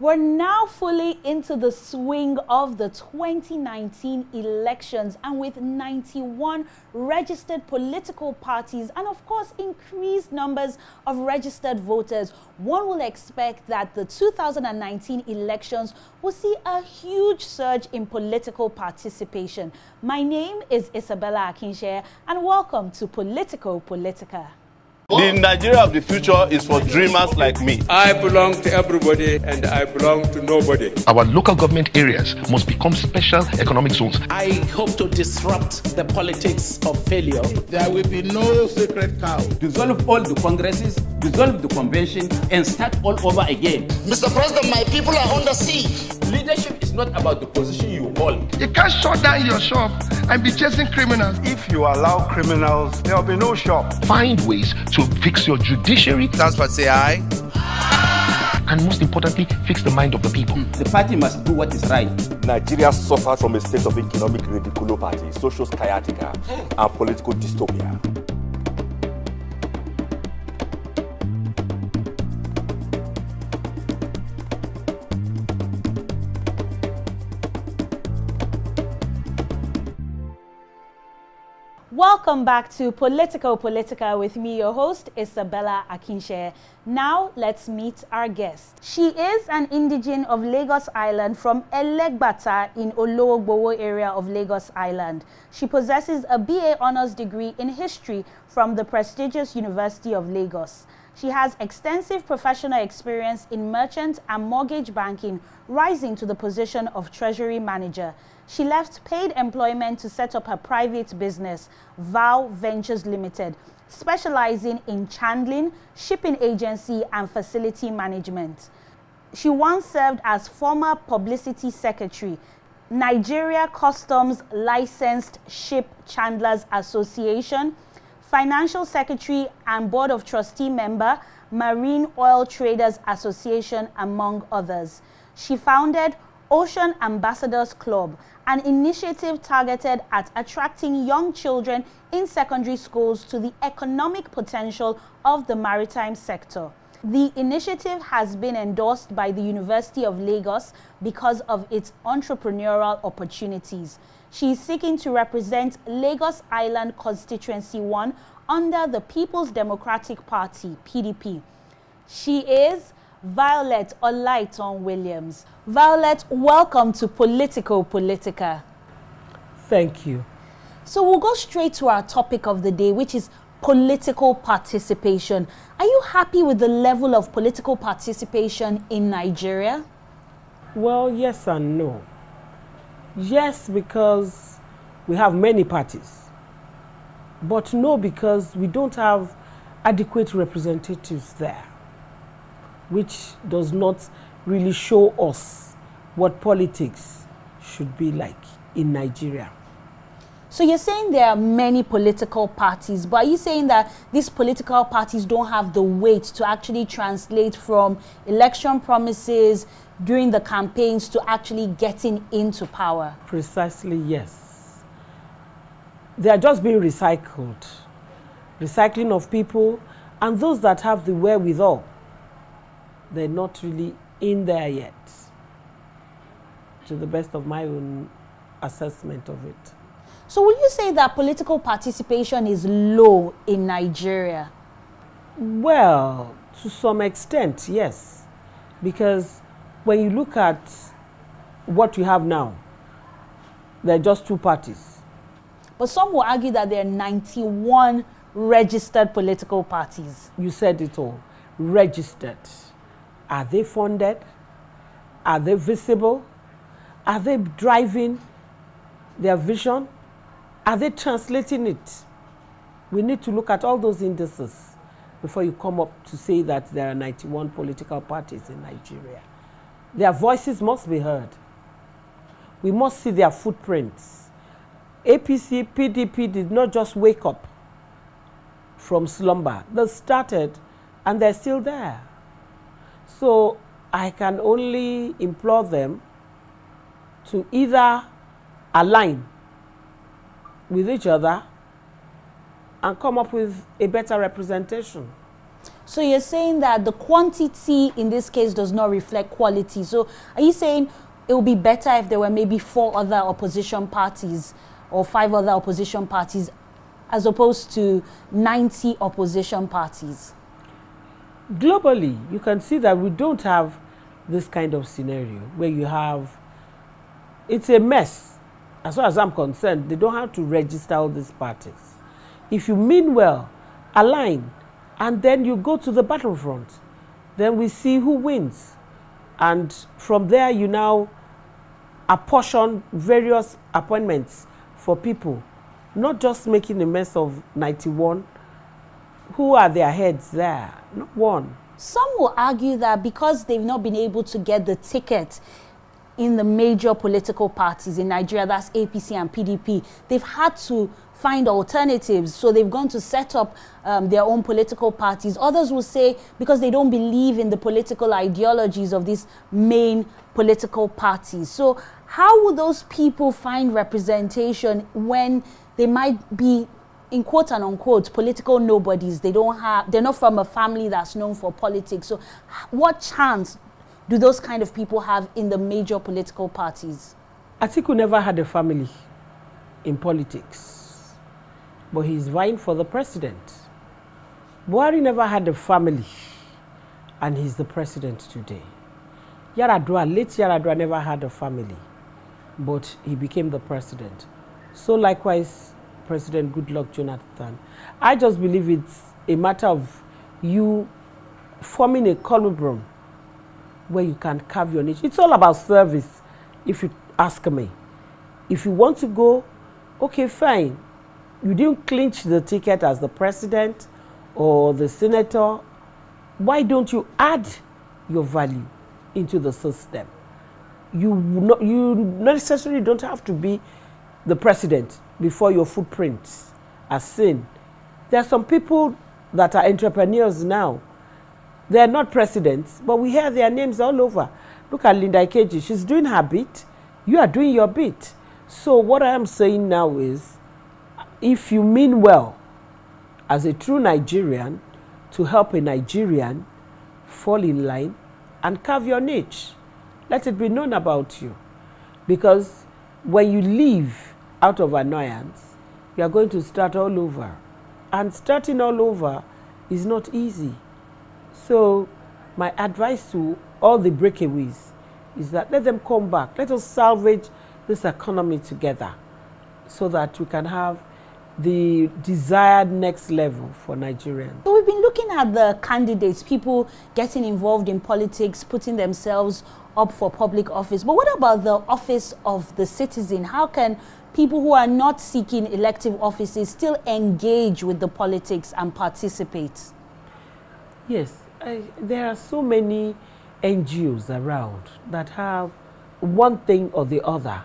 We're now fully into the swing of the 2019 elections, and with 91 registered political parties and of course increased numbers of registered voters, one will expect that the 2019 elections will see a huge surge in political participation. My name is Isabella Akinseye and welcome to Politico Politica. The Nigeria of the future is for dreamers like me. I belong to everybody and I belong to nobody. Our local government areas must become special economic zones. I hope to disrupt the politics of failure. There will be no sacred cow. Dissolve all the congresses, dissolve the convention, and start all over again. Mr. President, my people are under siege. Leadership is not about the position you hold. You can't shut down your shop and be chasing criminals. If you allow criminals, there will be no shop. Find ways to fix your judiciary. Transfer, say aye. And most importantly, fix the mind of the people. The party must do what is right. Nigeria suffered from a state of economic ridiculopathy, social sciatica, and political dystopia. Welcome back to Politico Politica with me, your host, Isabella Akinseye. Now, let's meet our guest. She is an indigene of Lagos Island from Elegbata in Ologbowo area of Lagos Island. She possesses a BA Honours degree in history from the prestigious University of Lagos. She has extensive professional experience in merchant and mortgage banking, rising to the position of treasury manager. She left paid employment to set up her private business, Vow Ventures Limited, specializing in chandling, shipping agency, and facility management. She once served as former publicity secretary, Nigeria Customs Licensed Ship Chandlers Association, financial secretary and board of trustee member, Marine Oil Traders Association, among others. She founded Ocean Ambassadors Club, an initiative targeted at attracting young children in secondary schools to the economic potential of the maritime sector. The initiative has been endorsed by the University of Lagos because of its entrepreneurial opportunities. She is seeking to represent Lagos Island Constituency 1 under the People's Democratic Party, PDP. She is Violet Olaitan Williams. Violet, welcome to Politico Politica. Thank you. So we'll go straight to our topic of the day, which is political participation. Are you happy with the level of political participation in Nigeria? Well, yes and no. Yes, because we have many parties. But no, because we don't have adequate representatives there, which does not really show us what politics should be like in Nigeria. So you're saying there are many political parties, but are you saying that these political parties don't have the weight to actually translate from election promises during the campaigns to actually getting into power? Precisely, yes. They are just being recycled. Recycling of people, and those that have the wherewithal, they're not really in there yet, to the best of my own assessment of it. So will you say that political participation is low in Nigeria? Well, to some extent, yes. Because when you look at what we have now, there are just two parties. But some will argue that there are 91 registered political parties. You said it all. Registered. Are they funded? Are they visible? Are they driving their vision? Are they translating it? We need to look at all those indices before you come up to say that there are 91 political parties in Nigeria. Their voices must be heard. We must see their footprints. APC, PDP did not just wake up from slumber. They started and they're still there. So I can only implore them to either align with each other and come up with a better representation. So you're saying that the quantity in this case does not reflect quality. So are you saying it would be better if there were maybe 4 other opposition parties or 5 other opposition parties as opposed to 90 opposition parties? Globally, you can see that we don't have this kind of scenario where you have, it's a mess. As far as I'm concerned, they don't have to register all these parties. If you mean well, align, and then you go to the battlefront, then we see who wins. And from there, you now apportion various appointments for people, not just making a mess of 91. Who are their heads there? Not one. Some will argue that because they've not been able to get the ticket in the major political parties in Nigeria, that's APC and PDP, they've had to find alternatives. So they've gone to set up their own political parties. Others will say because they don't believe in the political ideologies of these main political parties. So how will those people find representation when they might be, in quote and unquote, political nobodies? They're not from a family that's known for politics. So what chance do those kind of people have in the major political parties? Atiku never had a family in politics, but he's vying for the president. Buhari never had a family, and he's the president today. Yar'Adua, late Yar'Adua, never had a family, but he became the president. So likewise, President Goodluck Jonathan. I just believe it's a matter of you forming a columbrum where you can carve your niche. It's all about service, if you ask me. If you want to go, okay, fine. You didn't clinch the ticket as the president or the senator. Why don't you add your value into the system? You necessarily don't have to be the president before your footprints are seen. There are some people that are entrepreneurs now. They are not presidents, but we hear their names all over. Look at Linda Ikeji. She's doing her bit. You are doing your bit. So what I am saying now is, if you mean well as a true Nigerian to help a Nigerian, fall in line and carve your niche. Let it be known about you. Because when you leave out of annoyance, you are going to start all over. And starting all over is not easy. So my advice to all the breakaways is that let them come back. Let us salvage this economy together so that we can have the desired next level for Nigerians. So we've been looking at the candidates, people getting involved in politics, putting themselves up for public office. But what about the office of the citizen? How can people who are not seeking elective offices still engage with the politics and participate? Yes, there are so many NGOs around that have one thing or the other,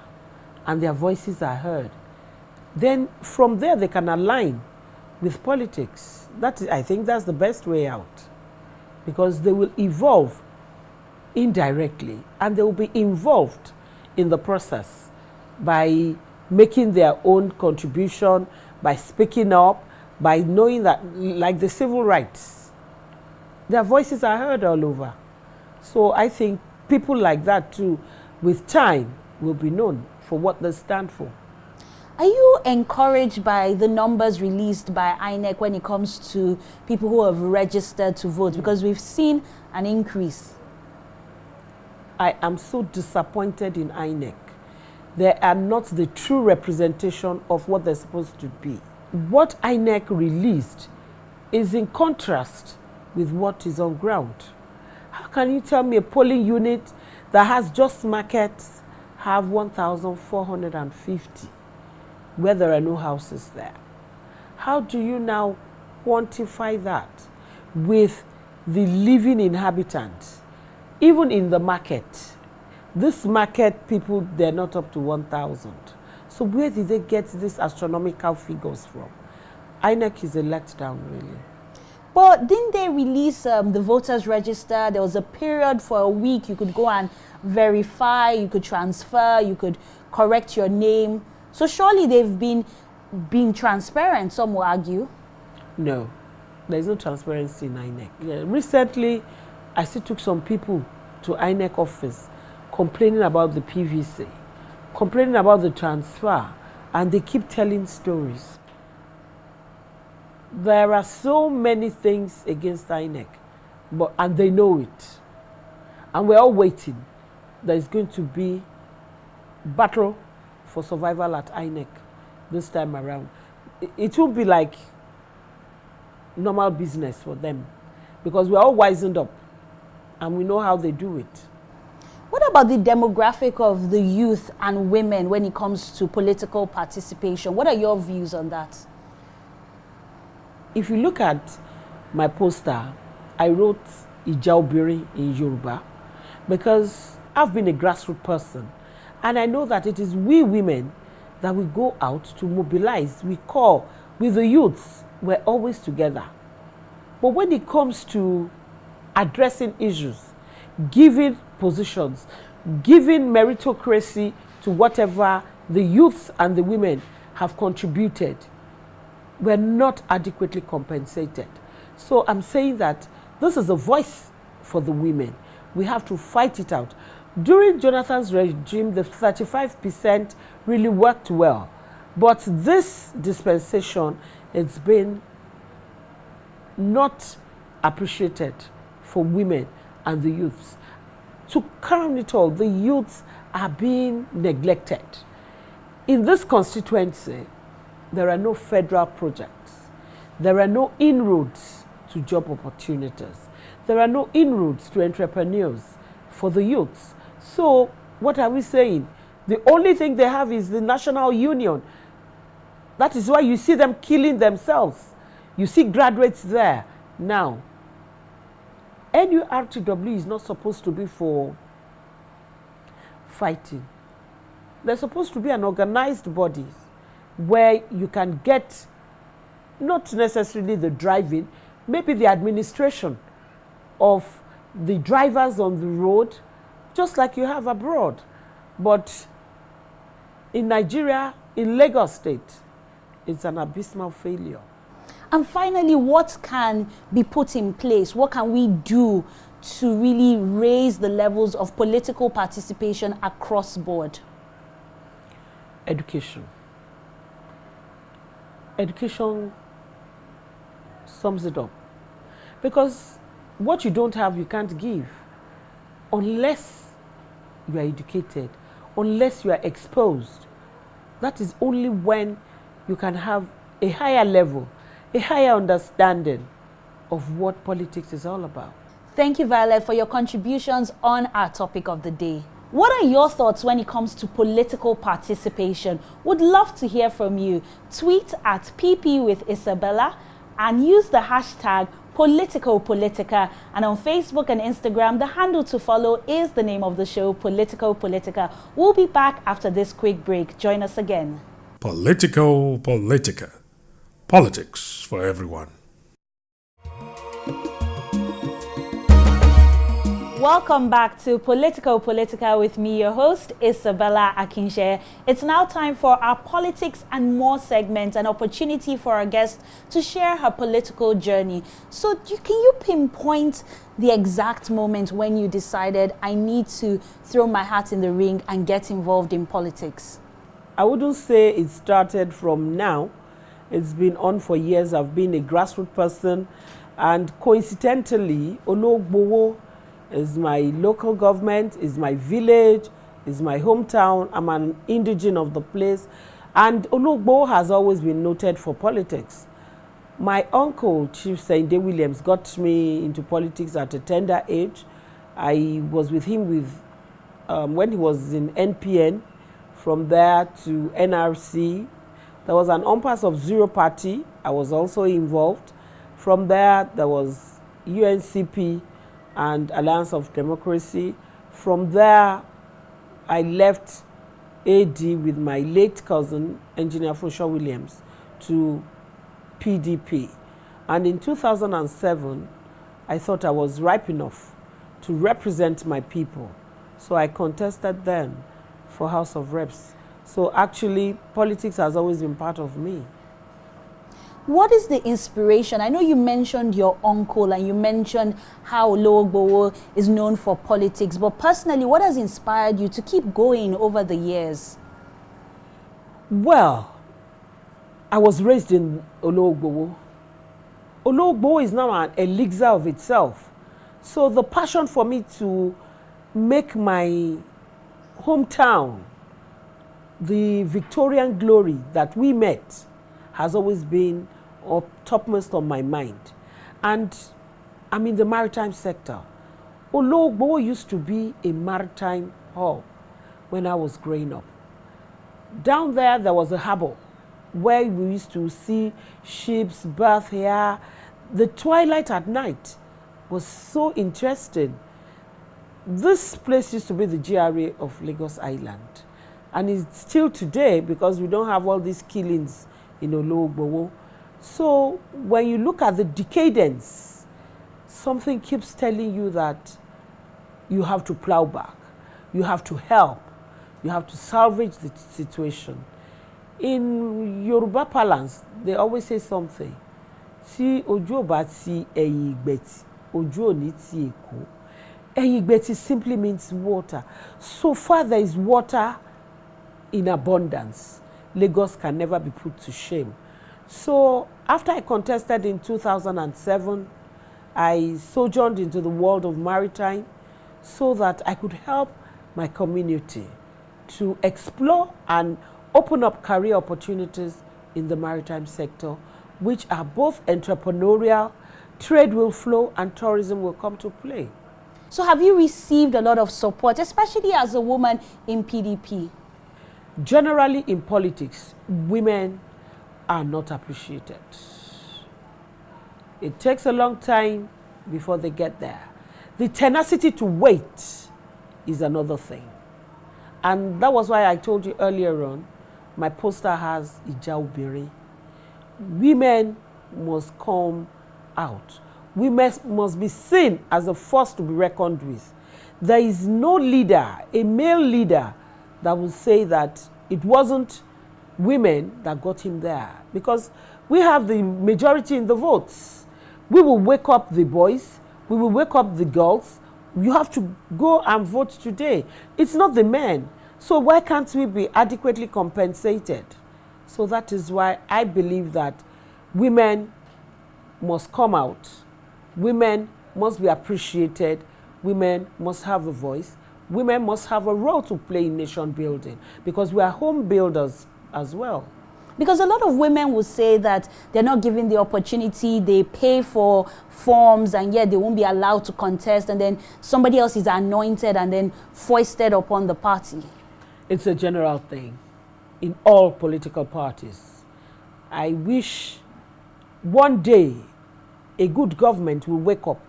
and their voices are heard. Then from there they can align with politics. I think that's the best way out, because they will evolve indirectly and they will be involved in the process by making their own contribution, by speaking up, by knowing that, like the civil rights, their voices are heard all over. So I think people like that too, with time, will be known for what they stand for. Are you encouraged by the numbers released by INEC when it comes to people who have registered to vote? Because we've seen an increase. I am so disappointed in INEC. They are not the true representation of what they're supposed to be. What INEC released is in contrast with what is on ground. How can you tell me a polling unit that has just markets have 1,450 where there are no houses there? How do you now quantify that with the living inhabitants? Even in the market, this market people, they're not up to 1,000. So where did they get these astronomical figures from? INEC is a letdown, really. But didn't they release the voters register? There was a period for a week you could go and verify, you could transfer, you could correct your name. So surely they've been being transparent, some will argue. No. There is no transparency in INEC. Yeah, recently, I still took some people to INEC office complaining about the PVC, complaining about the transfer, and they keep telling stories. There are so many things against INEC, and they know it. And we're all waiting. There is going to be battle for survival at INEC this time around. It won't be like normal business for them because we're all wisened up and we know how they do it. What about the demographic of the youth and women when it comes to political participation? What are your views on that? If you look at my poster, I wrote Ijaobiri in Yoruba because I've been a grassroots person and I know that it is we women that we go out to mobilize, we call with the youths. We're always together. But when it comes to addressing issues, giving positions, giving meritocracy to whatever the youths and the women have contributed, we're not adequately compensated. So I'm saying that this is a voice for the women. We have to fight it out. During Jonathan's regime, the 35% really worked well. But this dispensation, it's been not appreciated for women and the youths. To crown it all, the youths are being neglected. In this constituency, there are no federal projects. There are no inroads to job opportunities. There are no inroads to entrepreneurs for the youths. So what are we saying? The only thing they have is the national union. That is why you see them killing themselves. You see graduates there. Now, NURTW is not supposed to be for fighting. They're supposed to be an organized body where you can get not necessarily the driving, maybe the administration of the drivers on the road, just like you have abroad. But in Nigeria, in Lagos State, it's an abysmal failure. And finally, what can be put in place? What can we do to really raise the levels of political participation across board? Education. Education sums it up. Because what you don't have, you can't give. Unless you are educated, unless you are exposed. That is only when you can have a higher level, a higher understanding of what politics is all about. Thank you, Violet, for your contributions on our topic of the day. What are your thoughts when it comes to political participation? Would love to hear from you. Tweet at PP with Isabella and use the hashtag Politico Politica. And on Facebook and Instagram, the handle to follow is the name of the show, Politico Politica. We'll be back after this quick break. Join us again. Politico Politica. Politics for everyone. Welcome back to Politico Politica with me, your host, Isabella Akinseye. It's now time for our Politics and More segment, an opportunity for our guest to share her political journey. So can you pinpoint the exact moment when you decided, I need to throw my hat in the ring and get involved in politics? I wouldn't say it started from now. It's been on for years. I've been a grassroots person, and coincidentally, Ologbowo is my local government, is my village, is my hometown. I'm an indigene of the place. And Ologbowo has always been noted for politics. My uncle, Chief Isabella Williams, got me into politics at a tender age. I was with him when he was in NPN, from there to NRC. There was an impasse of Zero Party. I was also involved. From there was UNCP and Alliance of Democracy. From there, I left AD with my late cousin, Engineer Olaitan Williams, to PDP. And in 2007, I thought I was ripe enough to represent my people. So I contested then for House of Reps. So actually, politics has always been part of me. What is the inspiration? I know you mentioned your uncle and you mentioned how Ologbowo is known for politics, but personally, what has inspired you to keep going over the years? Well, I was raised in Ologbowo. Ologbowo is now an elixir of itself. So the passion for me to make my hometown the Victorian glory that we met has always been topmost on my mind. And I'm in the maritime sector. Ologbowo used to be a maritime hub when I was growing up. Down there was a harbor where we used to see ships berth here. The twilight at night was so interesting. This place used to be the GRA of Lagos Island. And it's still today because we don't have all these killings in Ologbowo. So when you look at the decadence, something keeps telling you that you have to plow back, you have to help, you have to salvage the situation. In Yoruba parlance, they always say something. Tí ojú ò bá ti ẹ̀yìn ìgbẹ̀tì, ojú ò ní ti Èkó. Ẹ̀yìn ìgbẹ̀tì simply means water. So far there is water in abundance. Lagos can never be put to shame. So after I contested in 2007, I sojourned into the world of maritime so that I could help my community to explore and open up career opportunities in the maritime sector, which are both entrepreneurial, trade will flow, and tourism will come to play. So have you received a lot of support, especially as a woman in PDP? Generally in politics, women are not appreciated. It takes a long time before they get there. The tenacity to wait is another thing. And that was why I told you earlier on, my poster has Ija Obìnrin. Women must come out. Women must be seen as a force to be reckoned with. There is no leader, a male leader, that will say that it wasn't women that got him there. Because we have the majority in the votes. We will wake up the boys, we will wake up the girls. You have to go and vote today. It's not the men. So why can't we be adequately compensated? So that is why I believe that women must come out. Women must be appreciated. Women must have a voice. Women must have a role to play in nation building because we are home builders as well. Because a lot of women will say that they're not given the opportunity, they pay for forms and yet they won't be allowed to contest, and then somebody else is anointed and then foisted upon the party. It's a general thing in all political parties. I wish one day a good government will wake up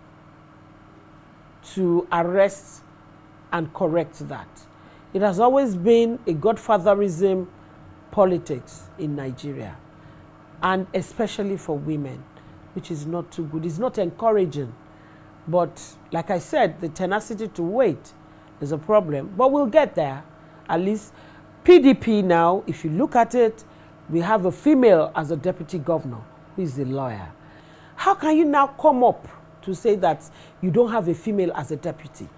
to arrest and correct that. It has always been a godfatherism politics in Nigeria, and especially for women, which is not too good. It's not encouraging. But like I said, the tenacity to wait is a problem, but we'll get there. At least PDP now, if you look at it, we have a female as a deputy governor who is a lawyer. How can you now come up to say that you don't have a female as a deputy?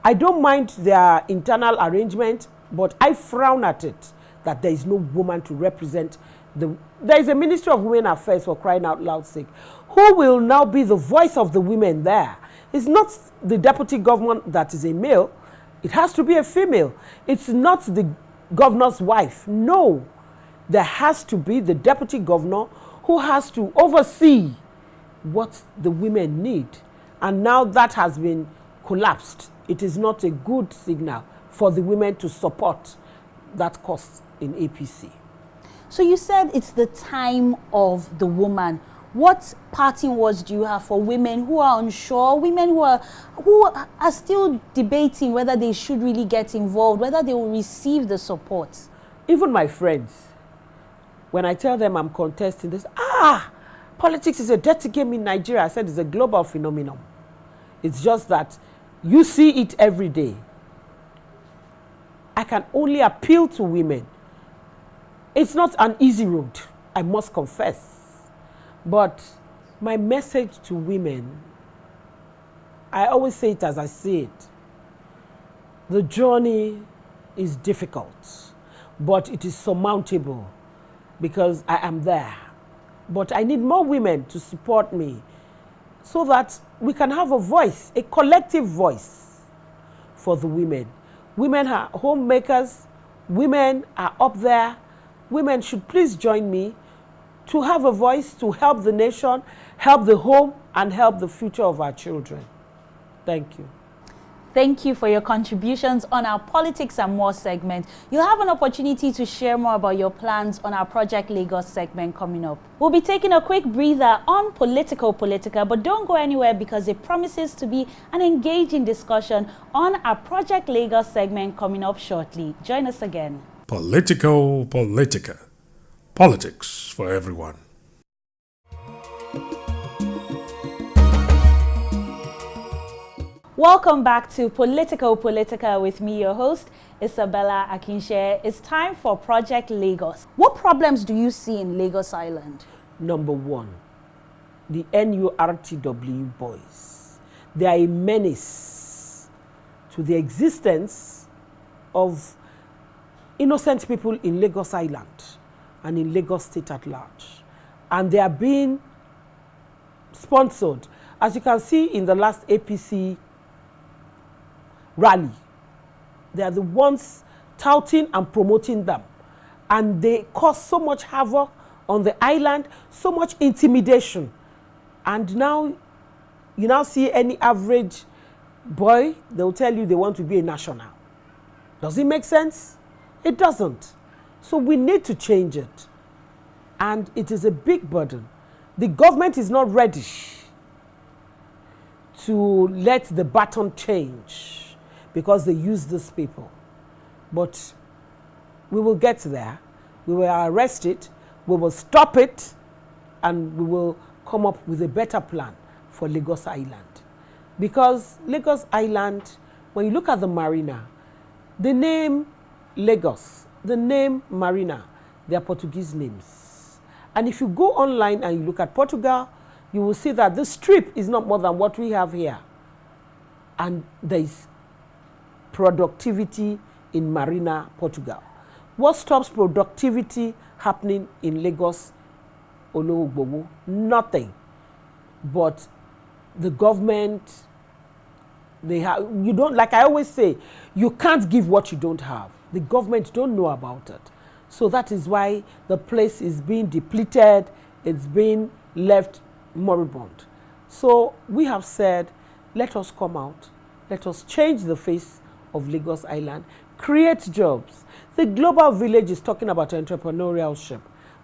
I don't mind their internal arrangement, but I frown at it that there is no woman to represent there is a Ministry of Women Affairs, for crying out loud sake. Who will now be the voice of the women there? It's not the deputy governor that is a male. It has to be a female. It's not the governor's wife. No. There has to be the deputy governor who has to oversee what the women need. And now that has been collapsed. It is not a good signal for the women to support that cause in APC. So you said it's the time of the woman. What parting words do you have for women who are unsure, women who are still debating whether they should really get involved, whether they will receive the support? Even my friends, when I tell them I'm contesting this, politics is a dirty game in Nigeria. I said it's a global phenomenon. It's just that you see it every day. I can only appeal to women. It's not an easy road, I must confess. But my message to women, I always say it as I see it. The journey is difficult, but it is surmountable because I am there. But I need more women to support me so that we can have a voice, a collective voice for the women. Women are homemakers, women are up there. Women should please join me to have a voice to help the nation, help the home, and help the future of our children. Thank you. Thank you for your contributions on our Politics and More segment. You'll have an opportunity to share more about your plans on our Project Lagos segment coming up. We'll be taking a quick breather on Politico Politica, but don't go anywhere because it promises to be an engaging discussion on our Project Lagos segment coming up shortly. Join us again. Politico Politica. Politics for everyone. Welcome back to Politico Politica with me, your host, Isabella Akinseye. It's time for Project Lagos. What problems do you see in Lagos Island? Number one, the NURTW boys. They are a menace to the existence of innocent people in Lagos Island and in Lagos State at large. And they are being sponsored. As you can see in the last APC rally, they are the ones touting and promoting them, and they cause so much havoc on the island, so much intimidation. And now you now see any average boy, they'll tell you they want to be a national. Does it make sense? It doesn't. So we need to change it, and it is a big burden. The government is not ready to let the baton change because they use these people. But we will get there. We will arrest it. We will stop it. And we will come up with a better plan for Lagos Island. Because Lagos Island, when you look at the marina, the name Lagos, the name marina, they are Portuguese names. And if you go online and you look at Portugal, you will see that the strip is not more than what we have here. And there is productivity in Marina, Portugal. What stops productivity happening in Lagos, Ologbowo? Nothing. But the government, they have, you don't, like I always say, you can't give what you don't have. The government don't know about it. So that is why the place is being depleted, it's being left moribund. So we have said, let us come out, let us change the face of Lagos Island, create jobs. The global village is talking about entrepreneurship.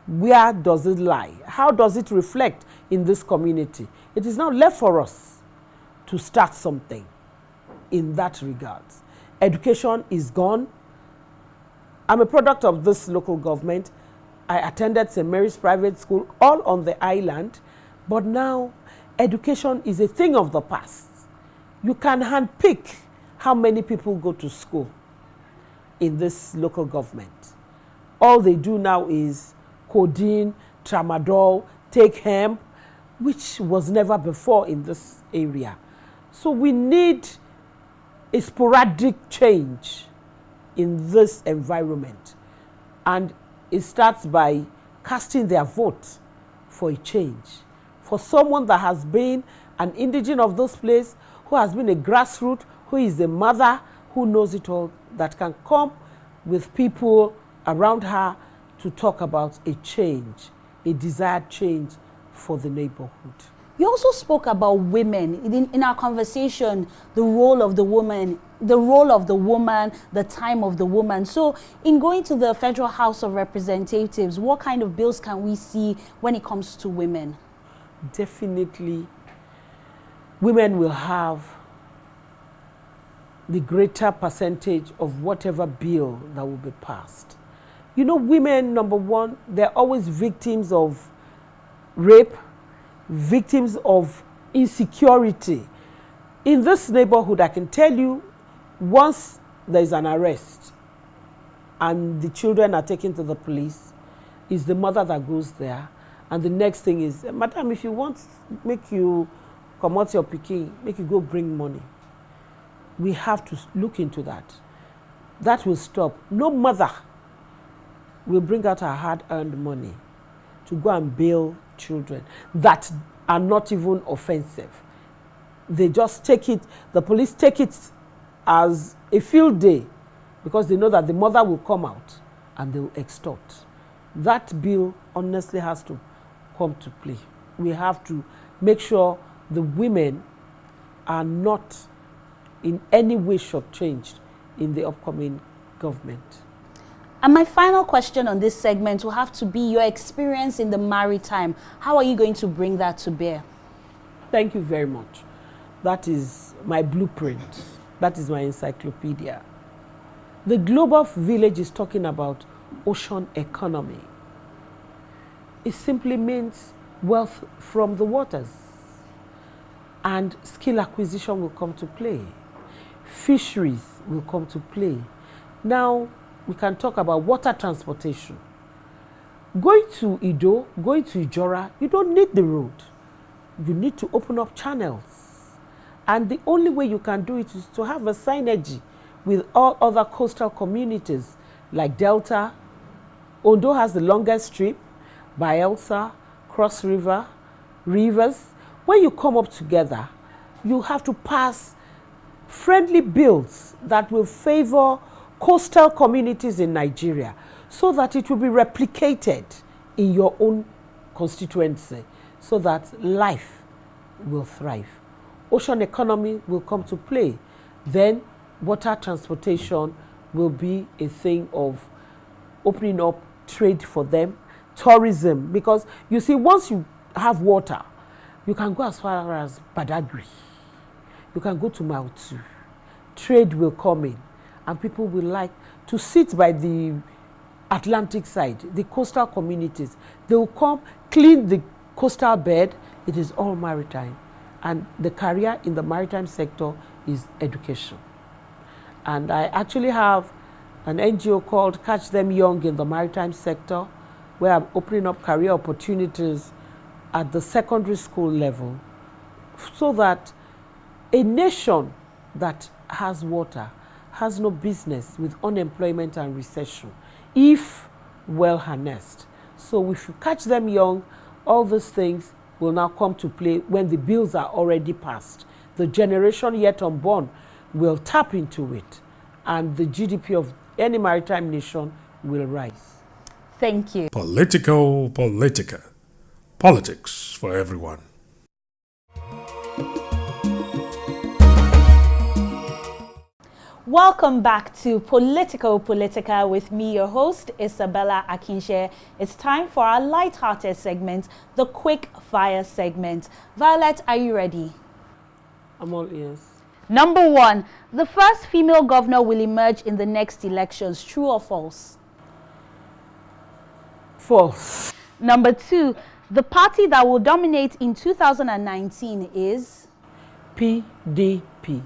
Where does it lie? How does it reflect in this community? It is now left for us to start something in that regard. Education is gone. I'm a product of this local government. I attended St. Mary's Private School, all on the island, but now education is a thing of the past. You can handpick how many people go to school in this local government. All they do now is codeine, tramadol, take hemp, which was never before in this area. So we need a sporadic change in this environment. And it starts by casting their vote for a change. For someone that has been an indigene of this place, who has been a grassroots, who is a mother, who knows it all, that can come with people around her to talk about a change, a desired change for the neighborhood. You also spoke about women in our conversation, the role of the woman, the time of the woman. So in going to the Federal House of Representatives, what kind of bills can we see when it comes to women? Definitely, women will have the greater percentage of whatever bill that will be passed. You know, women, number one, they're always victims of rape, victims of insecurity. In this neighborhood, I can tell you, once there's an arrest and the children are taken to the police, it's the mother that goes there And the next thing is, madam, if you want, make you come out your pikin, make you go bring money. We have to look into that. That will stop. No mother will bring out her hard-earned money to go and bail children that are not even offensive. They just take it, the police take it as a field day because they know that the mother will come out and they will extort. That bill honestly has to come to play. We have to make sure the women are not in any way shortchanged in the upcoming government. And my final question on this segment will have to be your experience in the maritime. How are you going to bring that to bear? Thank you very much. That is my blueprint. That is my encyclopedia. The Global Village is talking about ocean economy. It simply means wealth from the waters. And skill acquisition will come to play. Fisheries will come to play. Now, we can talk about water transportation. Going to Ido, going to Ijora, you don't need the road. You need to open up channels. And the only way you can do it is to have a synergy with all other coastal communities like Delta. Ondo has the longest strip, Bayelsa, Cross River, rivers. When you come up together, you have to pass friendly bills that will favor coastal communities in Nigeria so that it will be replicated in your own constituency so that life will thrive. Ocean economy will come to play. Then water transportation will be a thing of opening up trade for them, tourism, because you see, once you have water, you can go as far as Badagry. You can go to Mautu. Trade will come in, and people will like to sit by the Atlantic side, the coastal communities. They will come, clean the coastal bed. It is all maritime. And the career in the maritime sector is education. And I actually have an NGO called Catch Them Young in the maritime sector, where I'm opening up career opportunities at the secondary school level so that a nation that has water has no business with unemployment and recession if well harnessed. So if you catch them young, all those things will now come to play when the bills are already passed. The generation yet unborn will tap into it, and the GDP of any maritime nation will rise. Thank you. Politico Politica. Politics for everyone. Welcome back to Politico Politica with me, your host, Isabella Akinseye. It's time for our light-hearted segment, the Quick Fire segment. Violet, are you ready? I'm all ears. Number 1, the first female governor will emerge in the next elections. True or false? False. Number 2, the party that will dominate in 2019 is? PDP.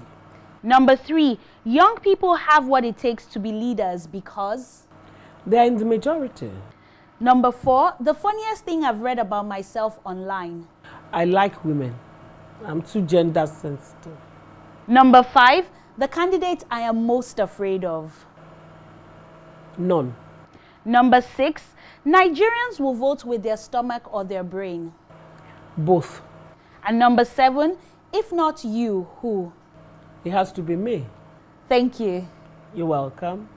Number 3, young people have what it takes to be leaders because? They are in the majority. Number 4, the funniest thing I've read about myself online. I like women. I'm too gender sensitive. Number 5, the candidate I am most afraid of. None. Number 6, Nigerians will vote with their stomach or their brain. Both. And number 7, if not you, who? It has to be me. Thank you. You're welcome.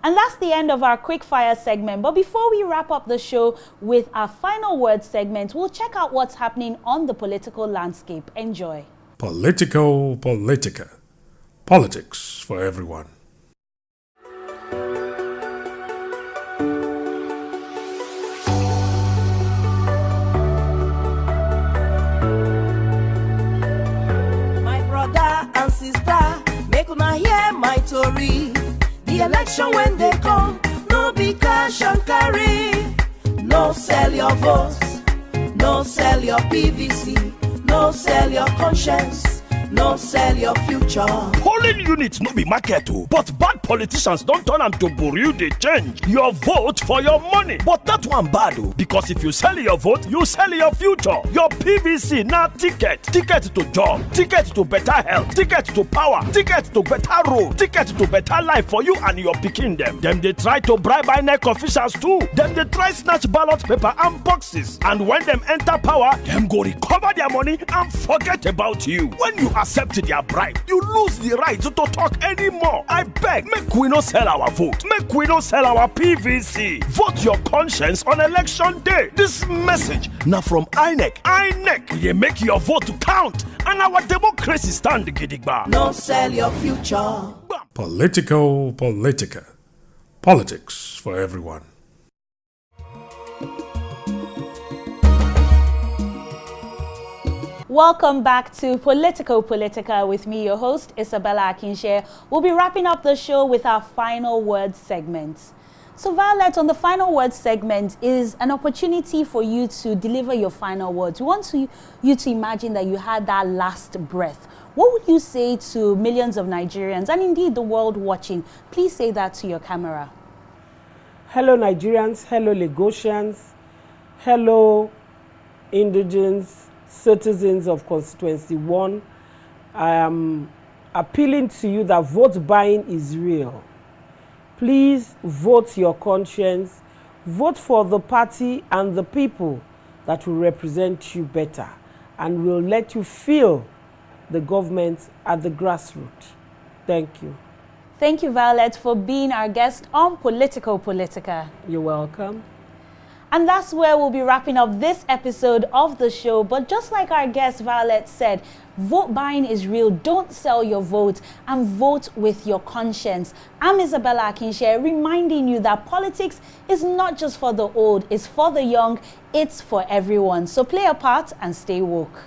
And that's the end of our Quick Fire segment. But before we wrap up the show with our final word segment, we'll check out what's happening on the political landscape. Enjoy. Politico Politica. Politics for everyone. My brother and sister, make una hear my story. The election when they come, no be cash and carry. No sell your votes, no sell your PVC, no sell your conscience. no sell your future. Polling units no be market o, but bad politicians don't turn am to bureau dey change. Your vote for your money, but that one bad o, because if you sell your vote, you sell your future. Your PVC na ticket to job, ticket to better health, ticket to power, ticket to better road, ticket to better life for you and your pikin dem. Dem dey try to bribe INEC officials too. Dem dey try snatch ballot paper and boxes, and when dem enter power, dem go recover their money and forget about you. When you accept their bribe, you lose the right to talk anymore. I beg, make we no sell our vote, make we no sell our PVC. Vote your conscience on election day. This message now from INEC. INEC, you make your vote to count, and our democracy stand gidigba. No sell your future. Politico Politica. Politics for everyone. Welcome back to Politico Politica with me, your host, Isabella Akinseye. We'll be wrapping up the show with our final word segment. So Violet, on the final word segment is an opportunity for you to deliver your final words. We want you to imagine that you had that last breath. What would you say to millions of Nigerians and indeed the world watching? Please say that to your camera. Hello Nigerians, hello Lagosians, hello indigenous citizens of Constituency 1. I am appealing to you that vote buying is real. Please vote your conscience. Vote for the party and the people that will represent you better and will let you feel the government at the grassroots. Thank you. Thank you, Violet, for being our guest on Politico Politica. You're welcome. And that's where we'll be wrapping up this episode of the show. But just like our guest Violet said, vote buying is real. Don't sell your vote and vote with your conscience. I'm Isabella Akinseye, reminding you that politics is not just for the old, it's for the young, it's for everyone. So play a part and stay woke.